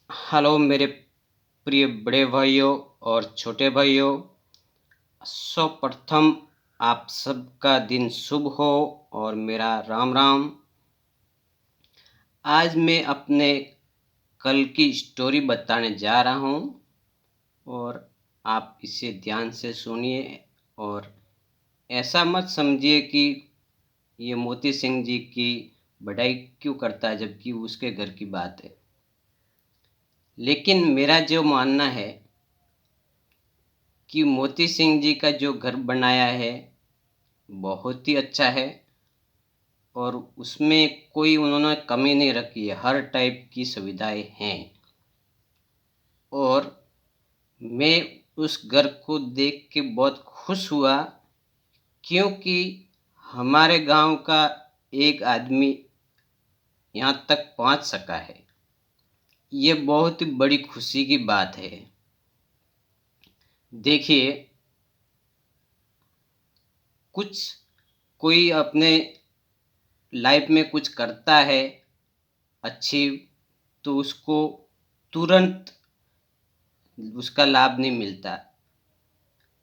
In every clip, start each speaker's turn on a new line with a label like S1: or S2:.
S1: Hello मेरे प्रिय बड़े भाइयों और छोटे भाइयों। सर्वप्रथम आप सबका दिन शुभ हो और मेरा राम राम। आज मैं अपने कल की स्टोरी बताने जा रहा हूँ और आप इसे ध्यान से सुनिए और ऐसा मत समझिए कि ये मोती सिंह जी की बड़ाई क्यों करता है जबकि उसके घर की बात है। लेकिन मेरा जो मानना है कि मोती सिंह जी का जो घर बनाया है बहुत ही अच्छा है और उसमें कोई उन्होंने कमी नहीं रखी है, हर टाइप की सुविधाएं हैं। और मैं उस घर को देख के बहुत खुश हुआ क्योंकि हमारे गांव का एक आदमी यहाँ तक पहुँच सका है। ये बहुत ही बड़ी खुशी की बात है। देखिए, कुछ कोई अपने लाइफ में कुछ करता है अच्छी, तो उसको तुरंत उसका लाभ नहीं मिलता,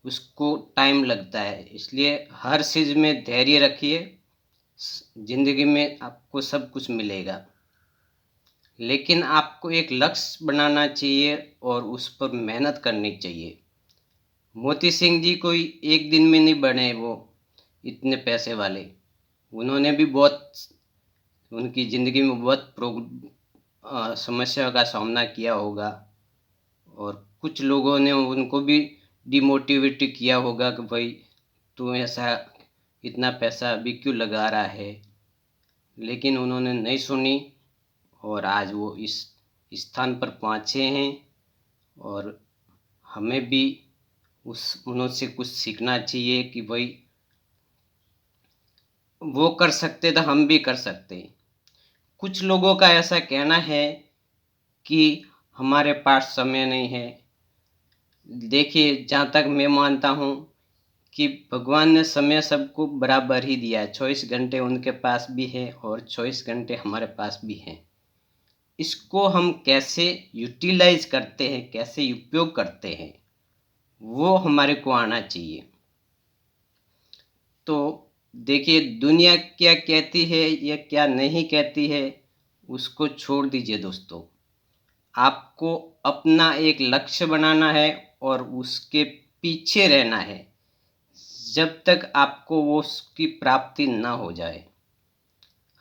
S1: उसको टाइम लगता है। इसलिए हर चीज़ में धैर्य रखिए, ज़िंदगी में आपको सब कुछ मिलेगा। लेकिन आपको एक लक्ष्य बनाना चाहिए और उस पर मेहनत करनी चाहिए। मोती सिंह जी कोई एक दिन में नहीं बने वो इतने पैसे वाले। उन्होंने भी बहुत उनकी ज़िंदगी में बहुत समस्या का सामना किया होगा और कुछ लोगों ने उनको भी डिमोटिवेट किया होगा कि भाई तू ऐसा इतना पैसा अभी क्यों लगा रहा है। लेकिन उन्होंने नहीं सुनी और आज वो इस स्थान पर पहुँचे हैं और हमें भी उनसे कुछ सीखना चाहिए कि भाई वो कर सकते तो हम भी कर सकते। कुछ लोगों का ऐसा कहना है कि हमारे पास समय नहीं है। देखिए, जहाँ तक मैं मानता हूँ कि भगवान ने समय सबको बराबर ही दिया है। 24 घंटे उनके पास भी है और 24 घंटे हमारे पास भी हैं। इसको हम कैसे यूटिलाइज करते हैं, कैसे उपयोग करते हैं, वो हमारे को आना चाहिए। तो देखिए, दुनिया क्या कहती है या क्या नहीं कहती है उसको छोड़ दीजिए दोस्तों। आपको अपना एक लक्ष्य बनाना है और उसके पीछे रहना है जब तक आपको वो उसकी प्राप्ति ना हो जाए।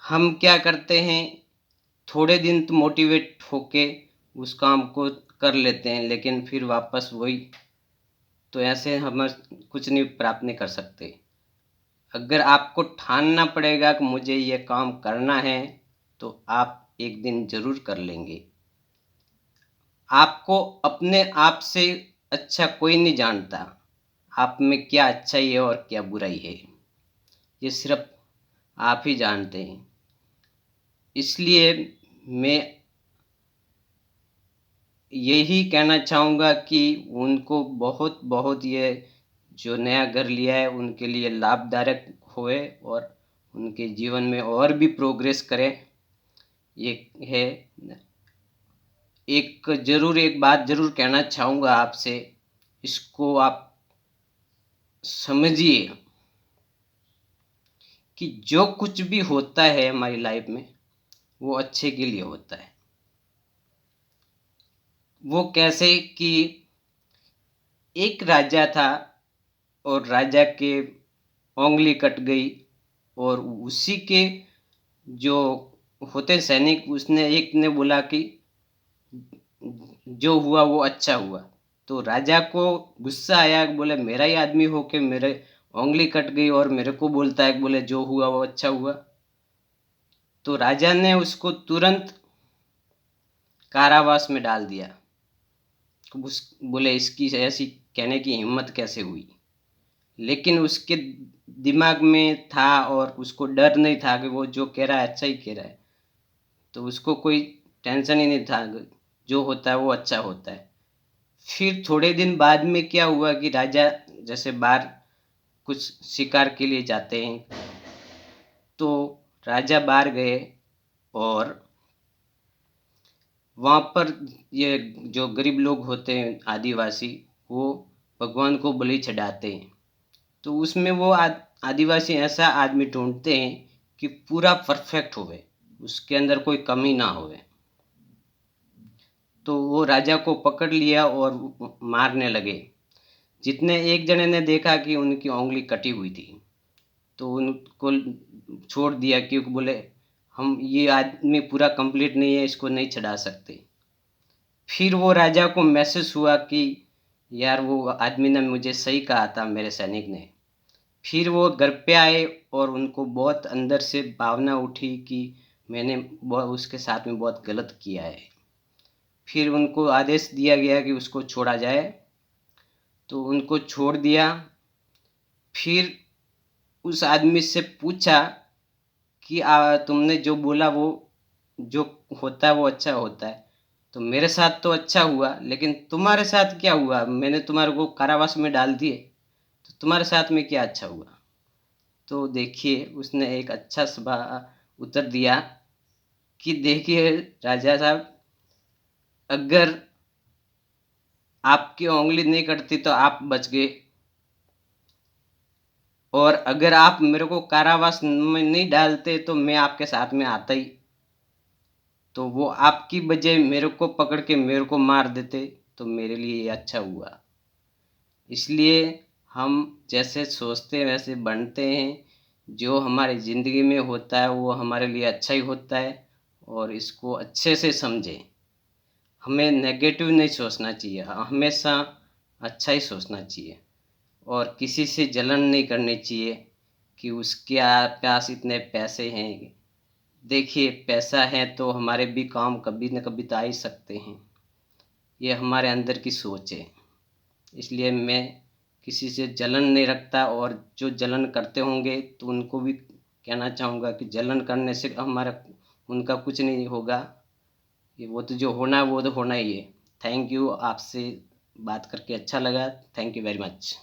S1: हम क्या करते हैं, थोड़े दिन तो मोटिवेट होके उस काम को कर लेते हैं लेकिन फिर वापस वही, तो ऐसे हम कुछ नहीं प्राप्त नहीं कर सकते। अगर आपको ठानना पड़ेगा कि मुझे ये काम करना है तो आप एक दिन ज़रूर कर लेंगे। आपको अपने आप से अच्छा कोई नहीं जानता, आप में क्या अच्छाई है और क्या बुराई है, ये सिर्फ आप ही जानते हैं। इसलिए मैं यही कहना चाहूँगा कि उनको बहुत बहुत ये जो नया घर लिया है उनके लिए लाभदायक होए और उनके जीवन में और भी प्रोग्रेस करें। ये है। एक बात ज़रूर कहना चाहूँगा आपसे, इसको आप समझिए कि जो कुछ भी होता है हमारी लाइफ में वो अच्छे के लिए होता है। वो कैसे कि एक राजा था और राजा के उंगली कट गई और उसी के जो होते सैनिक, उसने एक ने बोला कि जो हुआ वो अच्छा हुआ। तो राजा को गुस्सा आया, बोले मेरा ही आदमी हो के मेरे उंगली कट गई और मेरे को बोलता है, बोले जो हुआ वो अच्छा हुआ। तो राजा ने उसको तुरंत कारावास में डाल दिया। बोले इसकी ऐसी कहने की हिम्मत कैसे हुई। लेकिन उसके दिमाग में था और उसको डर नहीं था कि वो जो कह रहा है अच्छा ही कह रहा है, तो उसको कोई टेंशन ही नहीं था। जो होता है वो अच्छा होता है। फिर थोड़े दिन बाद में क्या हुआ कि राजा जैसे बाहर कुछ शिकार के लिए जाते हैं, तो राजा बाहर गए और वहाँ पर ये जो गरीब लोग होते हैं आदिवासी, वो भगवान को बलि चढ़ाते हैं। तो उसमें वो आदिवासी ऐसा आदमी ढूँढते हैं कि पूरा परफेक्ट होवे, उसके अंदर कोई कमी ना होवे। तो वो राजा को पकड़ लिया और मारने लगे। जितने एक जने ने देखा कि उनकी उँगली कटी हुई थी, तो उनको छोड़ दिया, क्योंकि बोले हम ये आदमी पूरा कंप्लीट नहीं है, इसको नहीं चढ़ा सकते। फिर वो राजा को महसूस हुआ कि यार वो आदमी ने मुझे सही कहा था, मेरे सैनिक ने। फिर वो घर पे आए और उनको बहुत अंदर से भावना उठी कि मैंने उसके साथ में बहुत गलत किया है। फिर उनको आदेश दिया गया कि उसको छोड़ा जाए, तो उनको छोड़ दिया। फिर उस आदमी से पूछा कि तुमने जो बोला वो जो होता है वो अच्छा होता है, तो मेरे साथ तो अच्छा हुआ, लेकिन तुम्हारे साथ क्या हुआ? मैंने तुम्हारे को कारावास में डाल दिए, तो तुम्हारे साथ में क्या अच्छा हुआ? तो देखिए उसने एक अच्छा उत्तर दिया कि देखिए राजा साहब, अगर आपकी उंगली नहीं कटती तो आप बच गए, और अगर आप मेरे को कारावास में नहीं डालते तो मैं आपके साथ में आता ही। तो वो आपकी वजह मेरे को पकड़ के मेरे को मार देते, तो मेरे लिए ये अच्छा हुआ। इसलिए हम जैसे सोचते हैं वैसे बनते हैं। जो हमारी ज़िंदगी में होता है वो हमारे लिए अच्छा ही होता है, और इसको अच्छे से समझें। हमें नेगेटिव नहीं सोचना चाहिए, हमेशा अच्छा ही सोचना चाहिए, और किसी से जलन नहीं करनी चाहिए कि उसके पास इतने पैसे हैं। देखिए पैसा है तो हमारे भी काम कभी न कभी तो आ ही सकते हैं। ये हमारे अंदर की सोच है। इसलिए मैं किसी से जलन नहीं रखता, और जो जलन करते होंगे तो उनको भी कहना चाहूँगा कि जलन करने से हमारा उनका कुछ नहीं होगा। ये वो तो जो होना है वो तो होना ही है। थैंक यू, आपसे बात करके अच्छा लगा। Thank you very much.